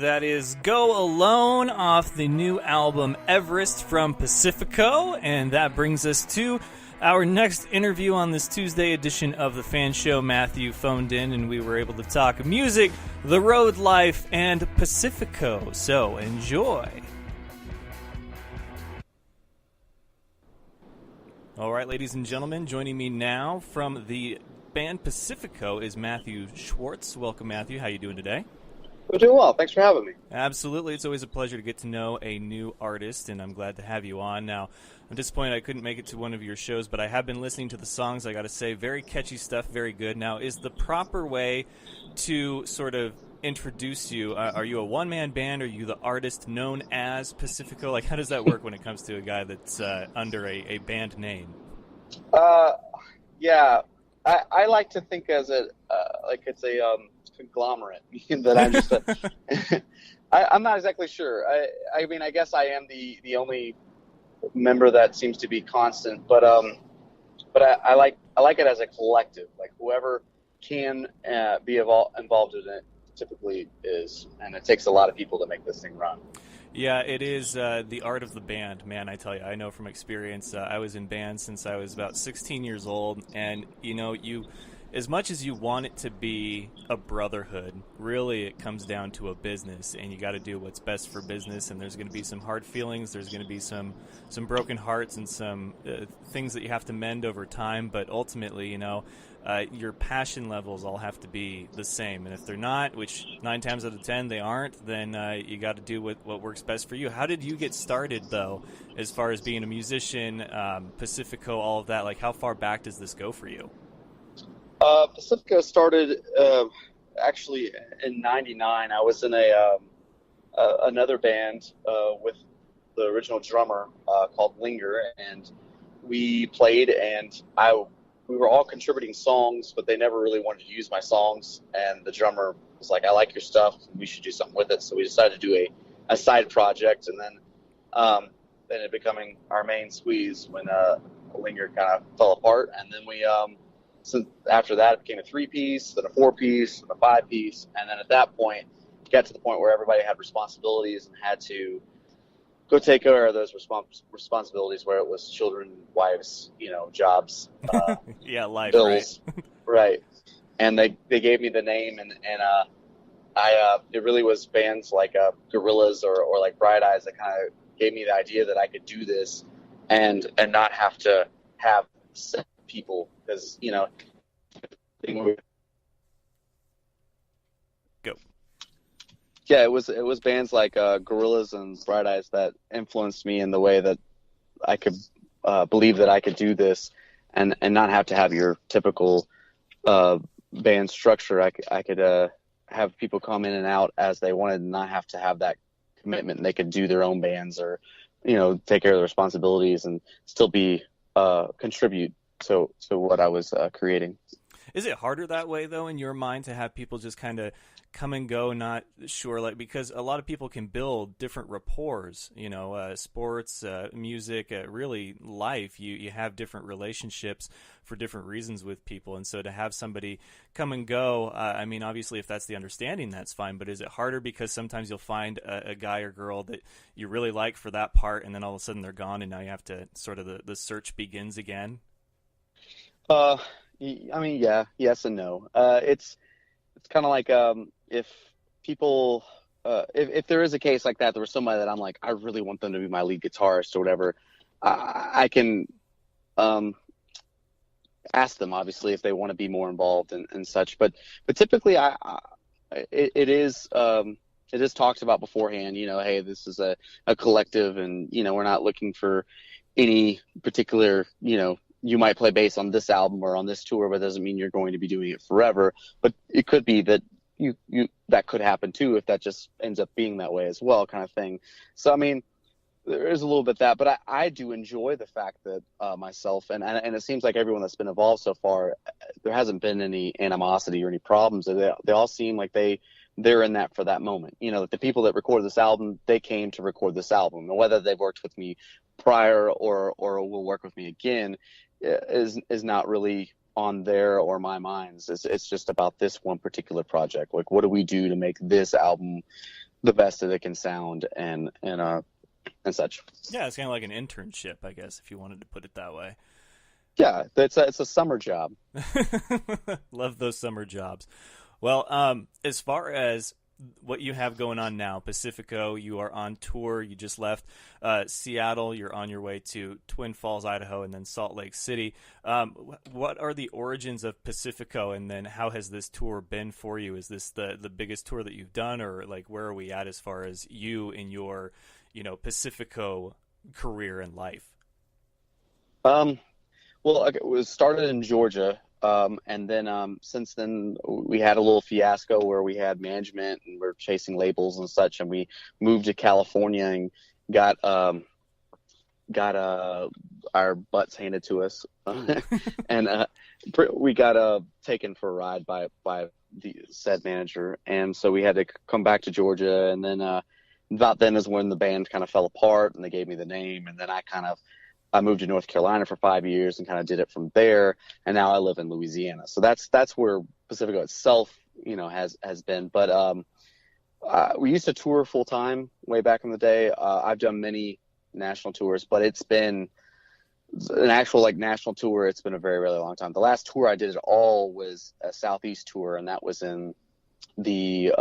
That is Go Alone off the new album Everest from Pacifico, and that brings us to our next interview on this Tuesday edition of the Fan Show. Matthew phoned in, and we were able to talk music, the road life, and Pacifico, so enjoy. All right, ladies and gentlemen, joining me now from the band Pacifico is Matthew Schwartz. Welcome, Matthew. How you doing today? We're doing well. Thanks for having me. Absolutely. It's always a pleasure to get to know a new artist, and I'm glad to have you on. Now, I'm disappointed I couldn't make it to one of your shows, but I have been listening to the songs. I got to say, very catchy stuff, very good. Now, is the proper way to sort of introduce you, are you a one-man band? Are you the artist known as Pacifico? Like, how does that work when it comes to a guy that's under a band name? Yeah, I like to think as a like it's a conglomerate. That I'm just I'm not exactly sure. I mean, I guess I am the only member that seems to be constant, but I like it as a collective. Like whoever can be involved in it typically is, and it takes a lot of people to make this thing run. Yeah, it is the art of the band, man. I tell you, I know from experience. I was in band since I was about 16 years old, and you know, as much as you want it to be a brotherhood, really it comes down to a business, and you got to do what's best for business. And there's going to be some hard feelings, there's going to be some broken hearts, and some things that you have to mend over time. But ultimately, you know, your passion levels all have to be the same. And if they're not, which 9 times out of 10 they aren't, then you got to do what works best for you. How did you get started, though, as far as being a musician, Pacifico, all of that? Like, how far back does this go for you? Pacifico started actually in '99. I was in another band with the original drummer called Linger, and we played, and we were all contributing songs, but they never really wanted to use my songs. And the drummer was like, "I like your stuff. We should do something with it." So we decided to do a side project, and then ended up becoming our main squeeze when Linger kind of fell apart, and then we. So after that, it became a 3-piece, then a 4-piece, and a 5-piece, and then at that point, it got to the point where everybody had responsibilities and had to go take care of those responsibilities, where it was children, wives, you know, jobs, yeah, life, bills, right? Right. And they gave me the name, and it really was bands like Gorillaz or like Bright Eyes that kind of gave me the idea that I could do this and not have to have people because Go. Yeah, it was bands like Gorillaz and Bright Eyes that influenced me in the way that I could believe that I could do this and not have to have your typical band structure. I could have people come in and out as they wanted and not have to have that commitment. And they could do their own bands or, take care of the responsibilities and still be contribute to what I was creating. Is it harder that way, though, in your mind, to have people just kind of come and go, not sure, like, because a lot of people can build different rapports, sports, music, really life, you have different relationships for different reasons with people, and so to have somebody come and go, I mean, obviously if that's the understanding, that's fine, but is it harder because sometimes you'll find a guy or girl that you really like for that part, and then all of a sudden they're gone, and now you have to sort of the search begins again? I mean, yeah, yes and no. It's kind of like if people, if there is a case like that, there was somebody that I'm like, I really want them to be my lead guitarist or whatever, I can ask them, obviously, if they want to be more involved and such. But typically, it is talked about beforehand. Hey, this is a collective, and we're not looking for any particular, you might play bass on this album or on this tour, but it doesn't mean you're going to be doing it forever. But it could be that you that could happen too if that just ends up being that way as well, kind of thing. So I mean, there is a little bit that, but I do enjoy the fact that myself and it seems like everyone that's been involved so far, there hasn't been any animosity or any problems. They all seem like they're in that for that moment. The people that recorded this album, they came to record this album, and whether they've worked with me prior or will work with me again is not really on their or my minds. It's just about this one particular project. Like, what do we do to make this album the best that it can sound and such. Yeah, it's kind of like an internship, I guess, if you wanted to put it that way. Yeah, it's a summer job. Love those summer jobs. Well, as far as what you have going on now, Pacifico, you are on tour. You just left Seattle. You're on your way to Twin Falls, Idaho, and then Salt Lake City. What are the origins of Pacifico, and then how has this tour been for you? Is this the biggest tour that you've done, or like where are we at as far as you in your Pacifico career and life? Well, it was started in Georgia. And then since then we had a little fiasco where we had management and we're chasing labels and such, and we moved to California and got our butts handed to us, and we got taken for a ride by the said manager, and so we had to come back to Georgia, and then about then is when the band kind of fell apart, and they gave me the name, and then I moved to North Carolina for 5 years and kind of did it from there. And now I live in Louisiana. So that's where Pacifico itself, has been. But we used to tour full time way back in the day. I've done many national tours, but it's been an actual national tour. It's been a very, really long time. The last tour I did at all was a Southeast tour, and that was in the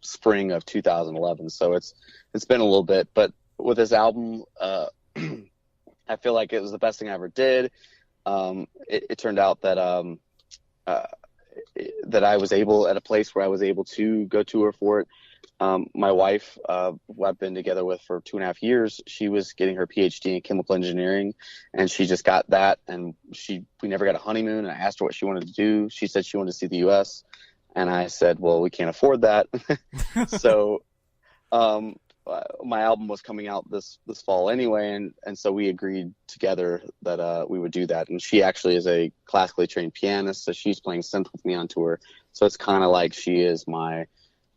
spring of 2011. So it's been a little bit. But with this album, I feel like it was the best thing I ever did. It turned out that that I was able at a place where I was able to go tour for it. My wife, who I've been together with for 2.5 years, she was getting her PhD in chemical engineering, and she just got that. And we never got a honeymoon. And I asked her what she wanted to do. She said she wanted to see the U.S., and I said, well, we can't afford that. So, my album was coming out this fall anyway, and so we agreed together that we would do that. And she actually is a classically trained pianist, so she's playing synth with me on tour. So it's kind of like she is a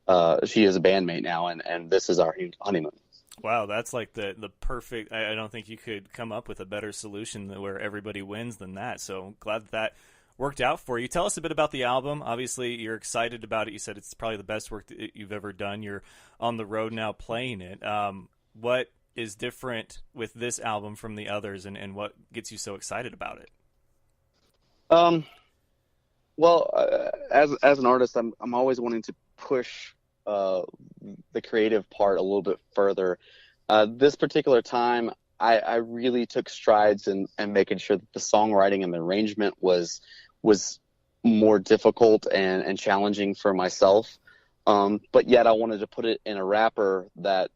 bandmate now, and this is our honeymoon. Wow, that's like the perfect. I don't think you could come up with a better solution where everybody wins than that. So glad that worked out for you. Tell us a bit about the album. Obviously, you're excited about it. You said it's probably the best work that you've ever done. You're on the road now playing it. What is different with this album from the others, and what gets you so excited about it? Well, as an artist, I'm always wanting to push the creative part a little bit further. This particular time, I really took strides in making sure that the songwriting and the arrangement was more difficult and challenging for myself. But yet I wanted to put it in a wrapper that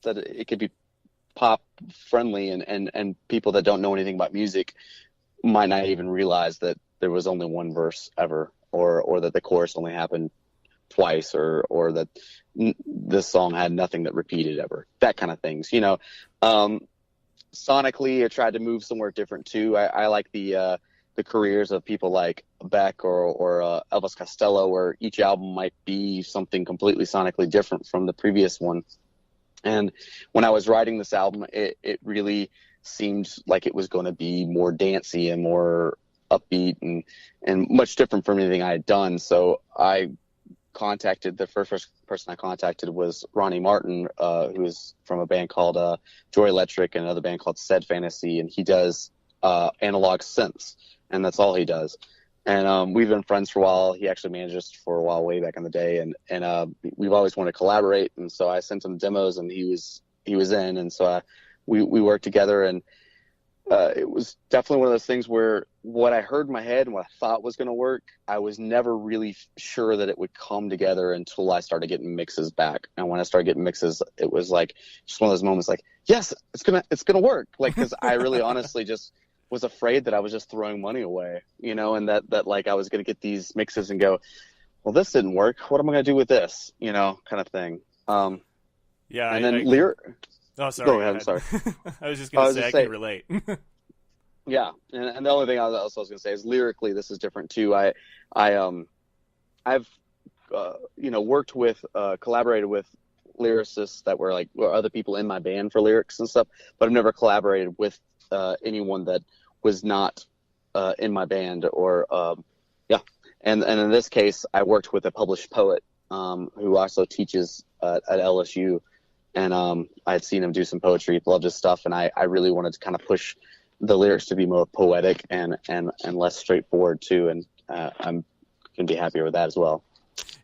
it could be pop friendly, and people that don't know anything about music might not even realize that there was only one verse ever, or that the chorus only happened twice, or that this song had nothing that repeated ever, that kind of things, Sonically, I tried to move somewhere different too. I like the careers of people like Beck or Elvis Costello, where each album might be something completely sonically different from the previous one. And when I was writing this album, it really seemed like it was going to be more dancey and more upbeat and much different from anything I had done. So the first person I contacted was Ronnie Martin, who is from a band called Joy Electric and another band called Said Fantasy, and he does analog synths, and that's all he does. And we've been friends for a while. He actually managed us for a while, way back in the day, and we've always wanted to collaborate. And so I sent him demos, and he was in, and so we worked together, and it was definitely one of those things where what I heard in my head and what I thought was going to work, I was never really sure that it would come together until I started getting mixes back. And when I started getting mixes, it was like just one of those moments, like, yes, it's gonna work. Like, because I really honestly just was afraid that I was just throwing money away, and that like I was going to get these mixes and go, well, this didn't work. What am I going to do with this? Kind of thing. Yeah. And then lyric. Oh, sorry. Go ahead. I'm sorry. I was just going to say I can relate. Yeah, and the only thing I was going to say is lyrically, this is different too. I've worked with, collaborated with lyricists that were other people in my band for lyrics and stuff, but I've never collaborated with anyone that was not in my band and in this case I worked with a published poet who also teaches at LSU, and I had seen him do some poetry, loved his stuff, and I really wanted to kind of push the lyrics to be more poetic and less straightforward too, and I'm gonna be happier with that as well.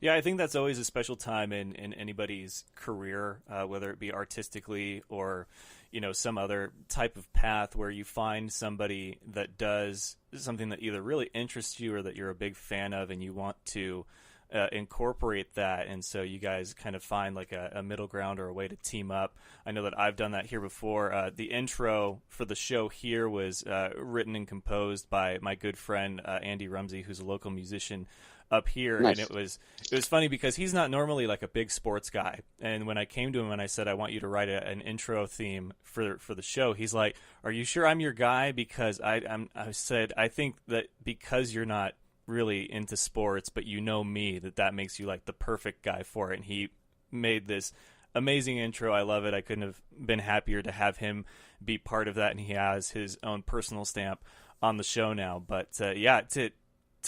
Yeah, I think that's always a special time in anybody's career, whether it be artistically or some other type of path, where you find somebody that does something that either really interests you or that you're a big fan of, and you want to incorporate that, and so you guys kind of find like a middle ground or a way to team up. I know that I've done that here before. The intro for the show here was written and composed by my good friend Andy Rumsey, who's a local musician up here. Nice. And it was funny because he's not normally like a big sports guy, and when I came to him and I said I want you to write an intro theme for the show, he's like, are you sure I'm your guy? Because I said I think that because you're not really into sports, but me, that makes you like the perfect guy for it. And he made this amazing intro. I love it. I couldn't have been happier to have him be part of that, and he has his own personal stamp on the show now. But to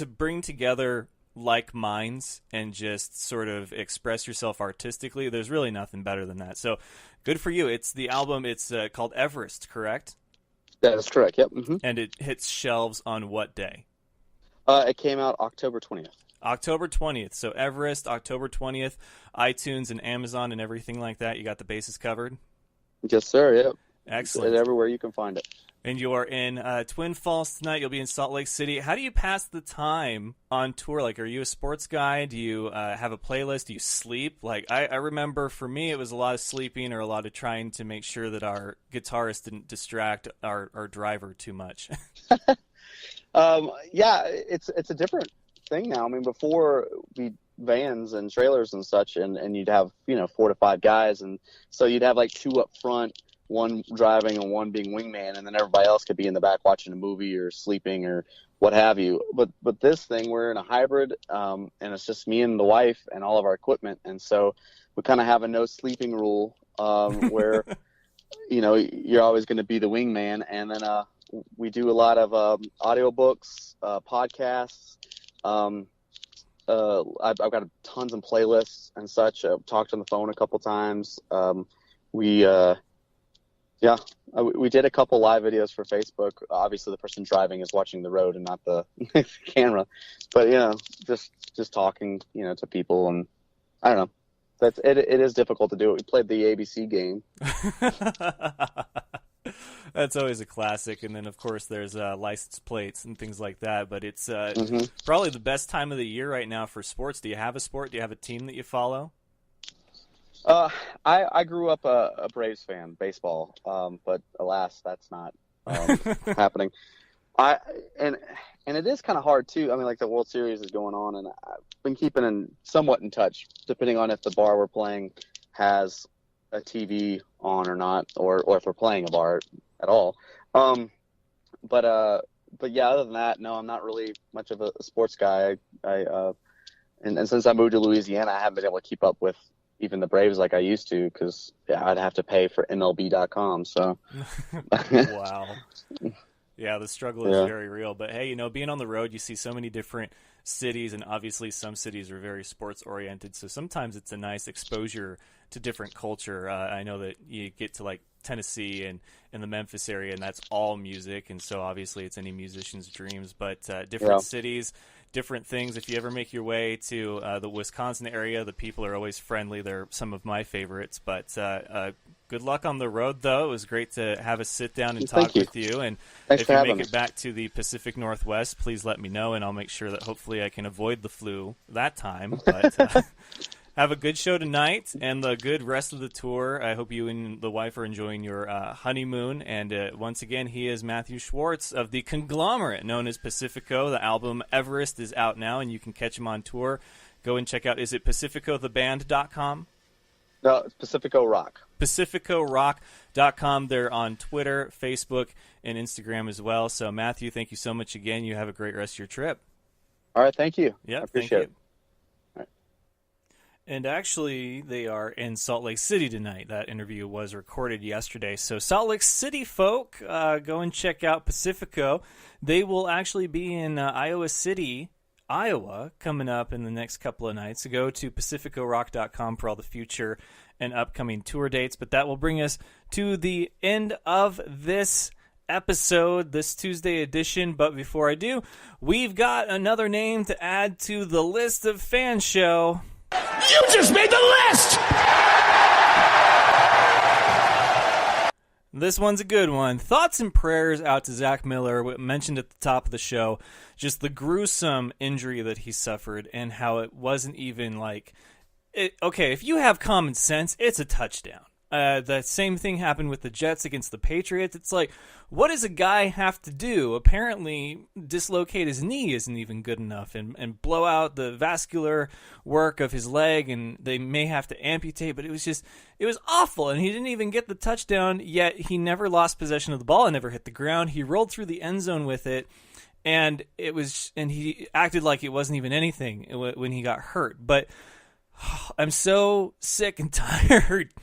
bring together like minds and just sort of express yourself artistically, there's really nothing better than that. So good for you. It's the album, it's called Everest, correct? That is correct, yep. Mm-hmm. And it hits shelves on what day? It came out October 20th. October 20th. So Everest, October 20th, iTunes and Amazon and everything like that. You got the bases covered? Yes, sir. Yep. Excellent. It's everywhere you can find it. And you're in Twin Falls tonight. You'll be in Salt Lake City. How do you pass the time on tour? Like, are you a sports guy? Do you have a playlist? Do you sleep? Like, I remember for me, it was a lot of sleeping or a lot of trying to make sure that our guitarist didn't distract our driver too much. Yeah, it's a different thing now. I mean, before we vans and trailers and such, and you'd have 4 to 5 guys, and so you'd have like 2 up front, one driving and one being wingman, and then everybody else could be in the back watching a movie or sleeping or what have you. But this thing, we're in a hybrid, and it's just me and the wife and all of our equipment, and so we kind of have a no sleeping rule, where you're always going to be the wingman, and then we do a lot of audiobooks, podcasts. I've got tons of playlists and such. I've talked on the phone a couple times. We did a couple live videos for Facebook. Obviously, the person driving is watching the road and not the camera. But just talking, to people, and I don't know. It is difficult to do it. We played the ABC game. That's always a classic. And then, of course, there's license plates and things like that. But it's Mm-hmm. probably the best time of the year right now for sports. Do you have a sport? Do you have a team that you follow? I grew up a Braves fan, baseball, but alas, that's not happening. And it is kind of hard too. I mean, like the World Series is going on, and I've been keeping somewhat in touch, depending on if the bar we're playing has a TV on or not, or if we're playing a bar at all. But yeah, other than that, no, I'm not really much of a sports guy. And since I moved to Louisiana, I haven't been able to keep up with even the Braves like I used to, because I'd have to pay for MLB.com. So, wow. Yeah, the struggle is Yeah. very real. But hey, being on the road, you see so many different cities, and obviously some cities are very sports oriented. So sometimes it's a nice exposure to different culture. I know that you get to like Tennessee and in the Memphis area, and that's all music, and so obviously it's any musician's dreams. But different cities, different things. If you ever make your way to the Wisconsin area, the people are always friendly. They're some of my favorites. But good luck on the road, though. It was great to have a sit down and talk with you. And Thanks if for you having make me. it back to the Pacific Northwest, please let me know, and I'll make sure that hopefully I can avoid the flu that time. But have a good show tonight and the good rest of the tour. I hope you and the wife are enjoying your honeymoon. And once again, he is Matthew Schwartz of the conglomerate known as Pacifico. The album Everest is out now, and you can catch him on tour. Go and check out, is it PacificoTheBand.com? No, it's Pacifico Rock. PacificoRock.com. They're on Twitter, Facebook, and Instagram as well. So, Matthew, thank you so much again. You have a great rest of your trip. All right, thank you. Yeah, I appreciate it. And actually, they are in Salt Lake City tonight. That interview was recorded yesterday. So, Salt Lake City folk, go and check out Pacifico. They will actually be in Iowa City, Iowa, coming up in the next couple of nights. So go to PacificoRock.com for all the future and upcoming tour dates. But that will bring us to the end of this episode, this Tuesday edition. But before I do, we've got another name to add to the list of fan show. You just made the list! This one's a good one. Thoughts and prayers out to Zach Miller, mentioned at the top of the show, just the gruesome injury that he suffered and how it wasn't even like... Okay, if you have common sense, it's a touchdown. The same thing happened with the Jets against the Patriots. It's like, what does a guy have to do? Apparently, dislocate his knee isn't even good enough and blow out the vascular work of his leg, and they may have to amputate, but it was awful, and he didn't even get the touchdown, yet he never lost possession of the ball and never hit the ground. He rolled through the end zone with it, and he acted like it wasn't even anything when he got hurt. But I'm so sick and tired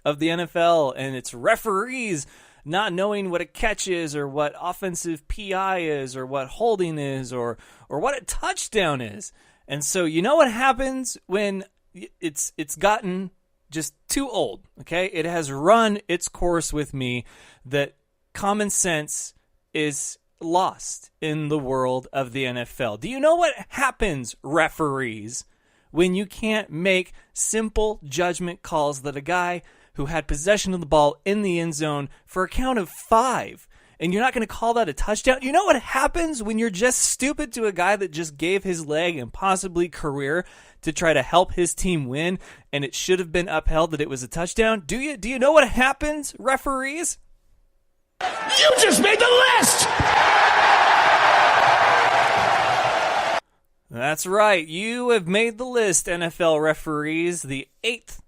of the NFL and its referees not knowing what a catch is or what offensive PI is or what holding is or what a touchdown is. And so you know what happens when it's gotten just too old, okay? It has run its course with me that common sense is lost in the world of the NFL. Do you know what happens, referees, when you can't make simple judgment calls that a guy who had possession of the ball in the end zone for a count of 5, and you're not going to call that a touchdown? You know what happens when you're just stupid to a guy that just gave his leg and possibly career to try to help his team win, and it should have been upheld that it was a touchdown? Do you know what happens, referees? You just made the list! That's right. You have made the list, NFL referees, the 8th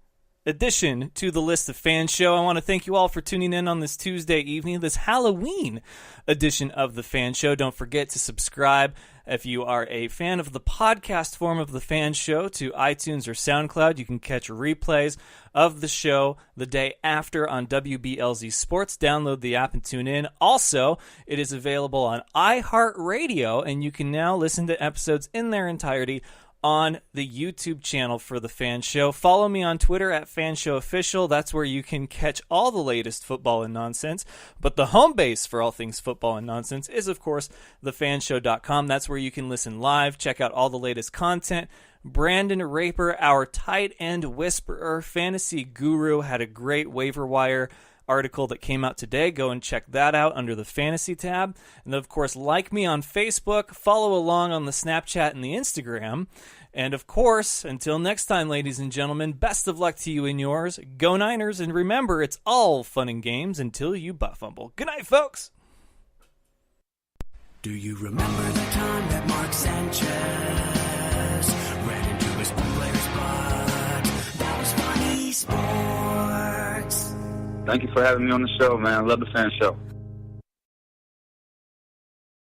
addition to the list of fan show. I want to thank you all for tuning in on this Tuesday evening, this Halloween edition of the fan show. Don't forget to subscribe if you are a fan of the podcast form of the fan show to iTunes or SoundCloud. You can catch replays of the show the day after on WBLZ Sports. Download the app and tune in. Also, it is available on iHeartRadio, and you can now listen to episodes in their entirety on the YouTube channel for the Fan Show. Follow me on Twitter at FanShowOfficial. That's where you can catch all the latest football and nonsense. But the home base for all things football and nonsense is, of course, thefanshow.com. That's where you can listen live, check out all the latest content, Brandon Raper, our tight end whisperer, fantasy guru, had a great waiver wire article that came out today. Go and check that out under the fantasy tab. And of course, like me on Facebook, follow along on the Snapchat and the Instagram. And of course, until next time, ladies and gentlemen, best of luck to you and yours. Go Niners, and remember, it's all fun and games until you butt fumble. Good night, folks. Do you remember the time that Mark Sanchez ran into his player's butt? That was funny sports. Thank you for having me on the show, man. I love the Fan Show.